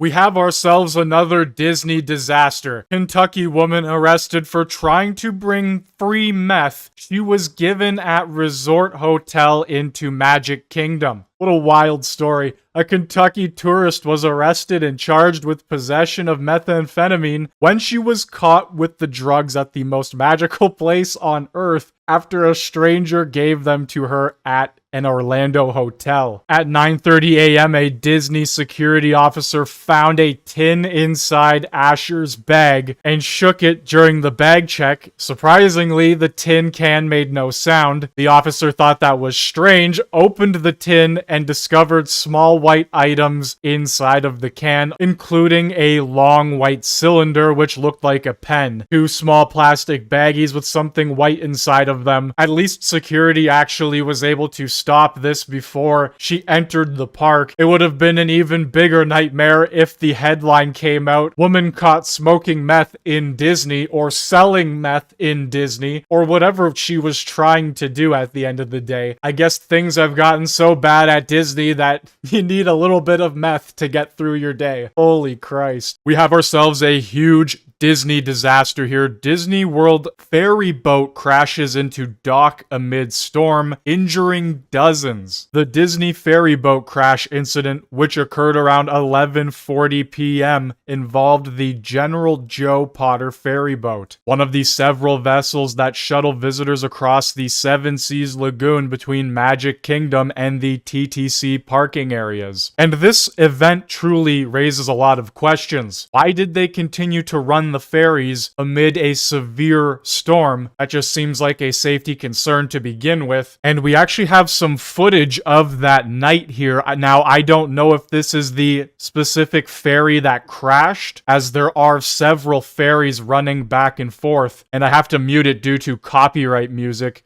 We have ourselves another Disney disaster. Kentucky woman arrested for trying to bring free meth she was given at resort hotel into Magic Kingdom. What a wild story. A Kentucky tourist was arrested and charged with possession of methamphetamine when she was caught with the drugs at the most magical place on earth after a stranger gave them to her at an Orlando hotel. At 9:30 a.m., a Disney security officer found a tin inside Asher's bag and shook it during the bag check. Surprisingly, the tin can made no sound. The officer thought that was strange, opened the tin, and discovered small white items inside of the can, including a long white cylinder which looked like a pen, two small plastic baggies with something white inside of them. At least security actually was able to stop this before she entered the park. It would have been an even bigger nightmare if the headline came out, "Woman caught smoking meth in Disney," or selling meth in Disney, or whatever she was trying to do at the end of the day. I guess things have gotten so bad at Disney that you need a little bit of meth to get through your day. Holy Christ. We have ourselves a huge Disney disaster here. Disney World ferry boat crashes into dock amid storm, injuring dozens. The Disney ferry boat crash incident, which occurred around 11:40 p.m., involved the General Joe Potter ferry boat, one of the several vessels that shuttle visitors across the Seven Seas Lagoon between Magic Kingdom and the TTC parking areas. And this event truly raises a lot of questions. Why did they continue to run the ferries amid a severe storm? That just seems like a safety concern to begin with. And we actually have some footage of that night here. Now, I don't know if this is the specific ferry that crashed, as there are several ferries running back and forth, and I have to mute it due to copyright music.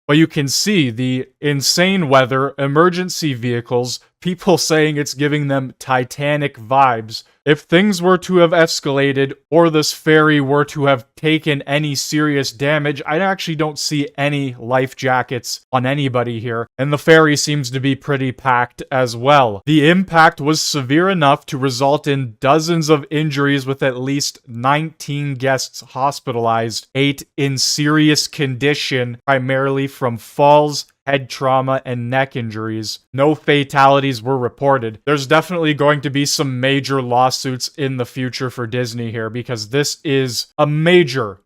But you can see the insane weather, emergency vehicles, people saying it's giving them Titanic vibes. If things were to have escalated, or this ferry were to have taken any serious damage, I actually don't see any life jackets on anybody here, and the ferry seems to be pretty packed as well. The impact was severe enough to result in dozens of injuries, with at least 19 guests hospitalized, 8 in serious condition, primarily from falls, head trauma, and neck injuries. No fatalities were reported. There's definitely going to be some major lawsuits in the future for Disney here, because this is a major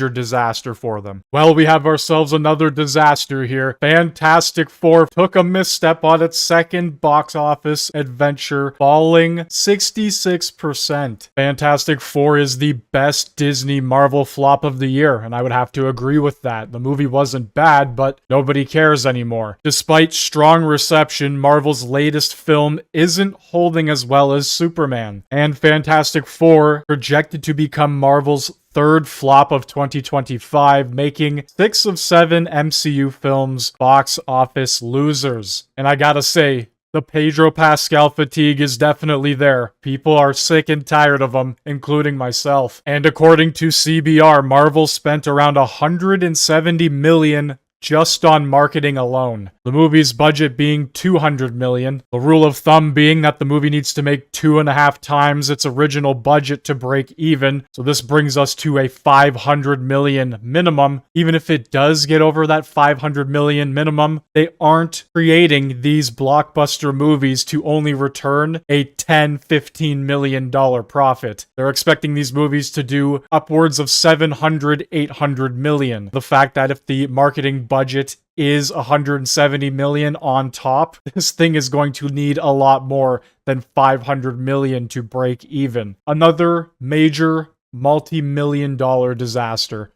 disaster for them. Well, we have ourselves another disaster here. Fantastic Four took a misstep on its second box office adventure, falling 66%. Fantastic Four is the best Disney Marvel flop of the year, and I would have to agree with that. The movie wasn't bad, but nobody cares anymore. Despite strong reception, Marvel's latest film isn't holding as well as Superman, and Fantastic Four projected to become Marvel's third flop of 2025, making 6 of 7 MCU films box office losers. And I gotta say, the Pedro Pascal fatigue is definitely there. People are sick and tired of him, including myself. And according to CBR, Marvel spent around $170 million just on marketing alone. The movie's budget being $200 million. The rule of thumb being that the movie needs to make 2.5 times its original budget to break even. So this brings us to a $500 million minimum. Even if it does get over that $500 million minimum, they aren't creating these blockbuster movies to only return a $10-15 million profit. They're expecting these movies to do upwards of $700-800 million. The fact that if the marketing budget is $170 million on top, this thing is going to need a lot more than $500 million to break even. Another major multi-million-dollar disaster.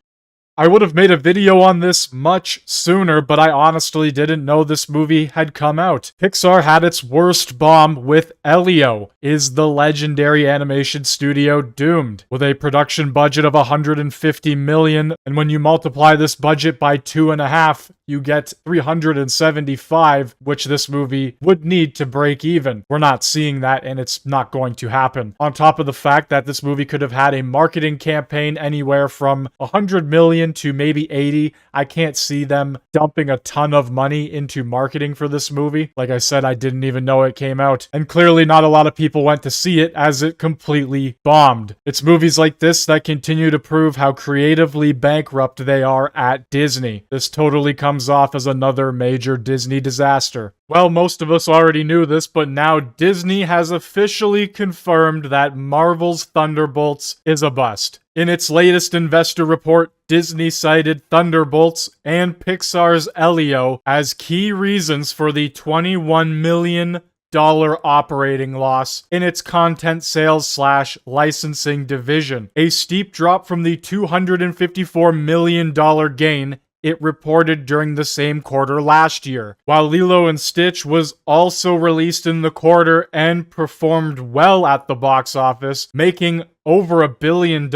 I would have made a video on this much sooner, but I honestly didn't know this movie had come out. Pixar had its worst bomb with Elio. Is the legendary animation studio doomed? With a production budget of $150 million, and when you multiply this budget by 2.5, you get 375, which this movie would need to break even. We're not seeing that, and it's not going to happen. On top of the fact that this movie could have had a marketing campaign anywhere from $100 million million to maybe 80. I can't see them dumping a ton of money into marketing for this movie. Like I said, I didn't even know it came out. And clearly not a lot of people went to see it as it completely bombed. It's movies like this that continue to prove how creatively bankrupt they are at Disney. This totally comes off as another major Disney disaster. Well, most of us already knew this, but now Disney has officially confirmed that Marvel's Thunderbolts is a bust. In its latest investor report, Disney cited Thunderbolts and Pixar's Elio as key reasons for the $21 million operating loss in its content sales / licensing division, a steep drop from the $254 million gain it reported during the same quarter last year. While Lilo & Stitch was also released in the quarter and performed well at the box office, making over $1 billion,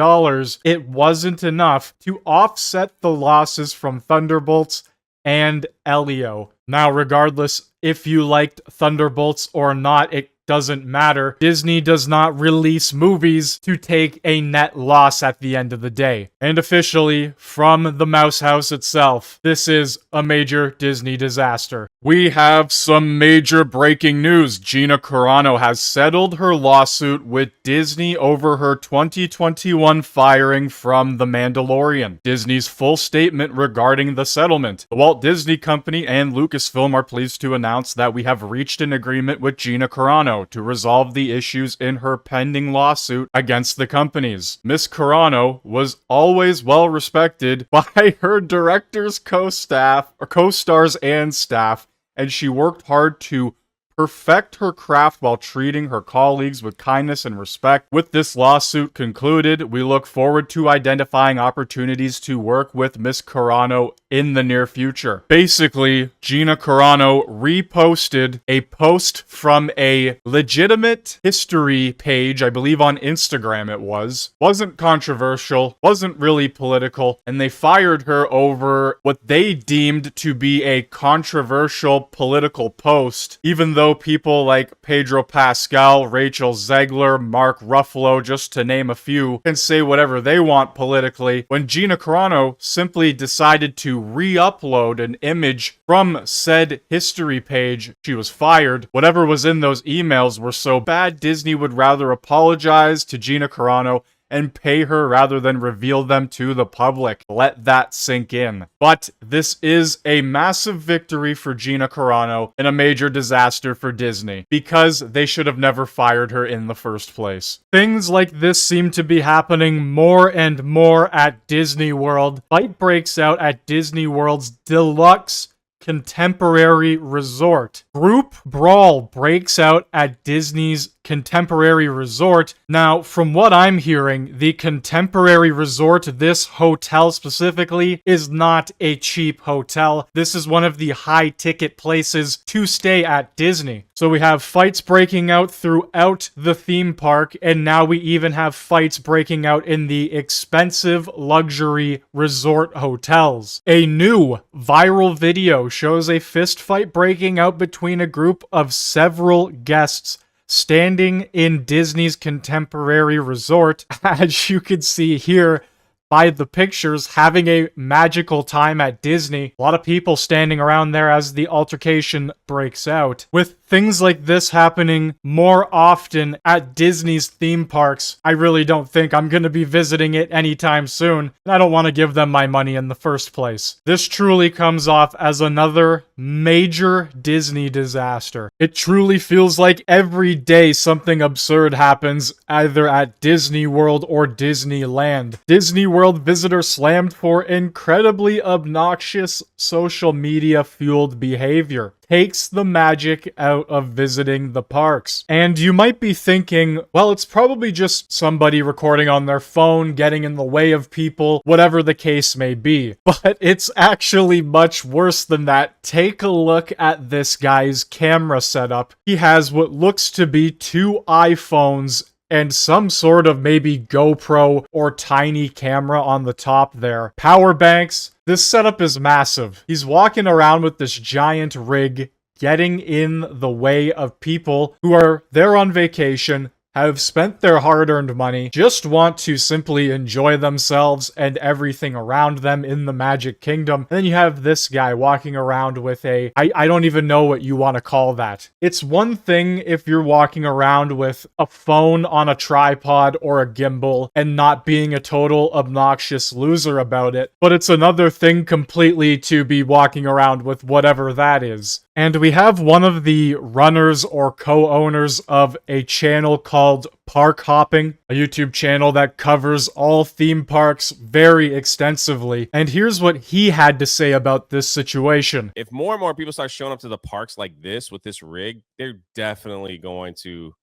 it wasn't enough to offset the losses from Thunderbolts and Elio. Now, regardless if you liked Thunderbolts or not, it doesn't matter. Disney does not release movies to take a net loss at the end of the day. And officially, from the Mouse House itself, this is a major Disney disaster. We have some major breaking news. Gina Carano has settled her lawsuit with Disney over her 2021 firing from The Mandalorian. Disney's full statement regarding the settlement. The Walt Disney Company and Lucasfilm are pleased to announce that we have reached an agreement with Gina Carano to resolve the issues in her pending lawsuit against the companies. Miss Carano was always well respected by her directors, co-stars and staff, and she worked hard to perfect her craft while treating her colleagues with kindness and respect. With this lawsuit concluded, we look forward to identifying opportunities to work with Miss Carano in the near future. Basically, Gina Carano reposted a post from a legitimate history page, I believe on Instagram it was. Wasn't controversial, wasn't really political, and they fired her over what they deemed to be a controversial political post, even though people like Pedro Pascal, Rachel Zegler, Mark Ruffalo, just to name a few, can say whatever they want politically. When Gina Carano simply decided to re-upload an image from said history page, she was fired. Whatever was in those emails were so bad, Disney would rather apologize to Gina Carano and pay her rather than reveal them to the public. Let that sink in. But this is a massive victory for Gina Carano and a major disaster for Disney, because they should have never fired her in the first place. Things like this seem to be happening more and more at Disney World. Fight breaks out at Disney World's Deluxe Contemporary Resort. Group brawl breaks out at Disney's Contemporary Resort. Now, from what I'm hearing, the Contemporary Resort, this hotel specifically, is not a cheap hotel. This is one of the high-ticket places to stay at Disney. So we have fights breaking out throughout the theme park, and now we even have fights breaking out in the expensive luxury resort hotels. A new viral video shows a fist fight breaking out between a group of several guests standing in Disney's Contemporary Resort, as you can see here by the pictures, having a magical time at Disney. A lot of people standing around there as the altercation breaks out. With things like this happening more often at Disney's theme parks, I really don't think I'm going to be visiting it anytime soon, and I don't want to give them my money in the first place. This truly comes off as another major Disney disaster. It truly feels like every day something absurd happens either at Disney World or Disneyland. Disney World visitors slammed for incredibly obnoxious social media fueled behavior. Takes the magic out of visiting the parks. And you might be thinking, well, it's probably just somebody recording on their phone, getting in the way of people, whatever the case may be. But it's actually much worse than that. Take a look at this guy's camera setup. He has what looks to be 2 iPhones and some sort of maybe GoPro or tiny camera on the top there. Power banks. This setup is massive. He's walking around with this giant rig, getting in the way of people who are there on vacation, have spent their hard-earned money, just want to simply enjoy themselves and everything around them in the Magic Kingdom. And then you have this guy walking around with I don't even know what you want to call that. It's one thing if you're walking around with a phone on a tripod or a gimbal and not being a total obnoxious loser about it, but it's another thing completely to be walking around with whatever that is. And we have one of the runners or co-owners of a channel called Park Hopping, a YouTube channel that covers all theme parks very extensively. And here's what he had to say about this situation. If more and more people start showing up to the parks like this with this rig, they're definitely going to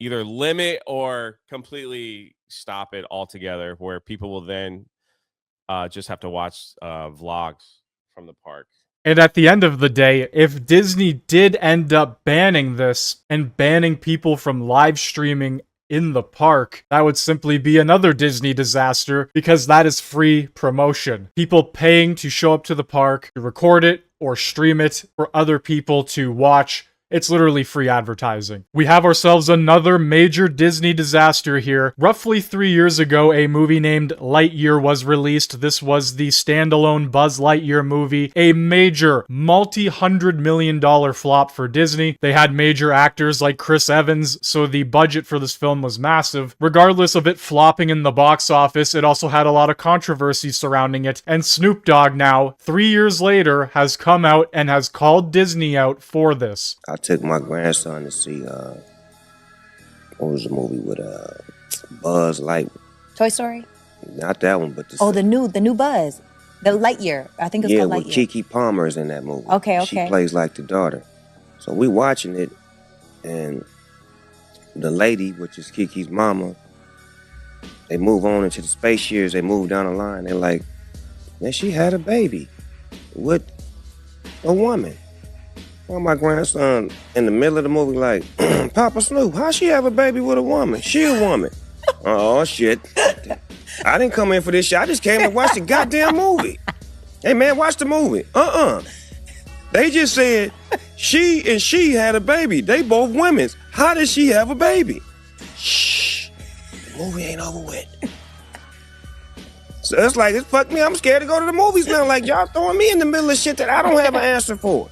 either limit or completely stop it altogether, where people will then just have to watch vlogs from the park. And at the end of the day, if Disney did end up banning this and banning people from live streaming in the park, that would simply be another Disney disaster, because that is free promotion. People paying to show up to the park, to record it or stream it for other people to watch. It's literally free advertising. We have ourselves another major Disney disaster here. Roughly 3 years ago, a movie named Lightyear was released. This was the standalone Buzz Lightyear movie, a major multi-hundred-million-dollar flop for Disney. They had major actors like Chris Evans, so the budget for this film was massive. Regardless of it flopping in the box office, it also had a lot of controversy surrounding it, and Snoop Dogg now, 3 years later, has come out and has called Disney out for this. I took my grandson to see, what was the movie with Buzz Lightyear? Toy Story? Not that one, but the new Buzz. The Lightyear. I think it's called Lightyear. Yeah, Keke Palmer is in that movie. Okay. She plays like the daughter. So we watching it, and the lady, which is Kiki's mama, they move on into the space years, they move down the line, they're like, man, she had a baby with a woman. Well, my grandson in the middle of the movie like, Papa Snoop, how she have a baby with a woman? She a woman. Oh, shit. I didn't come in for this shit. I just came to watch the goddamn movie. Hey, man, watch the movie. They just said she and she had a baby. They both women's. How did she have a baby? Shh. The movie ain't over with. So it's like, it's fuck me. I'm scared to go to the movies now. Like, y'all throwing me in the middle of shit that I don't have an answer for.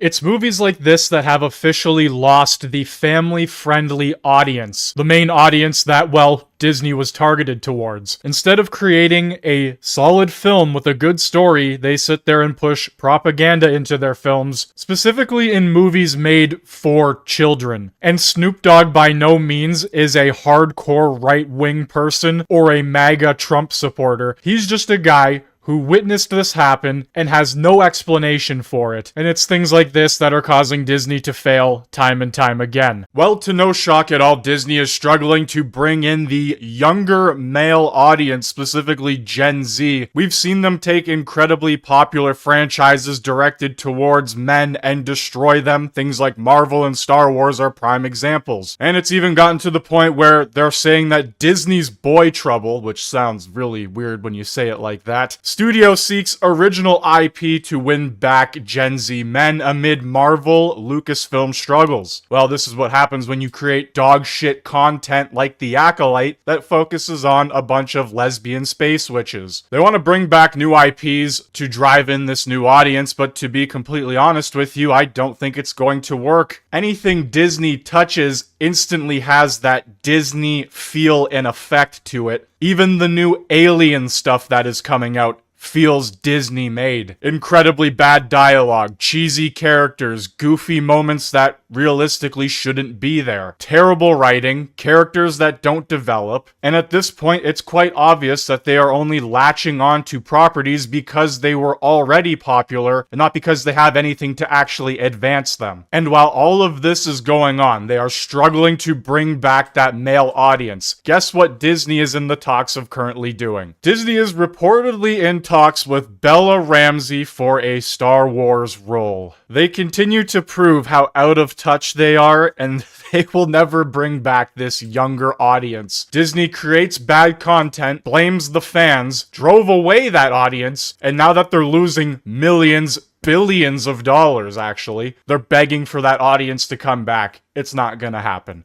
It's movies like this that have officially lost the family-friendly audience. The main audience that, well, Disney was targeted towards. Instead of creating a solid film with a good story, they sit there and push propaganda into their films, specifically in movies made for children. And Snoop Dogg by no means is a hardcore right-wing person or a MAGA Trump supporter. He's just a guy who witnessed this happen and has no explanation for it. And it's things like this that are causing Disney to fail time and time again. Well, to no shock at all, Disney is struggling to bring in the younger male audience, specifically Gen Z. We've seen them take incredibly popular franchises directed towards men and destroy them. Things like Marvel and Star Wars are prime examples. And it's even gotten to the point where they're saying that Disney's Boy Trouble, which sounds really weird when you say it like that, studio seeks original IP to win back Gen Z men amid Marvel Lucasfilm struggles. Well, this is what happens when you create dog shit content like The Acolyte that focuses on a bunch of lesbian space witches. They want to bring back new IPs to drive in this new audience, but to be completely honest with you, I don't think it's going to work. Anything Disney touches instantly has that Disney feel and effect to it. Even the new Alien stuff that is coming out feels Disney made. Incredibly bad dialogue, cheesy characters, goofy moments that realistically shouldn't be there, terrible writing, characters that don't develop, and at this point it's quite obvious that they are only latching on to properties because they were already popular and not because they have anything to actually advance them. And while all of this is going on, they are struggling to bring back that male audience. Guess what Disney is in the talks of currently doing? Disney is reportedly in talks with Bella Ramsey for a Star Wars role. They continue to prove how out of touch they are, and they will never bring back this younger audience. Disney creates bad content, blames the fans, drove away that audience, and now that they're losing millions, billions of dollars actually, they're begging for that audience to come back. It's not gonna happen.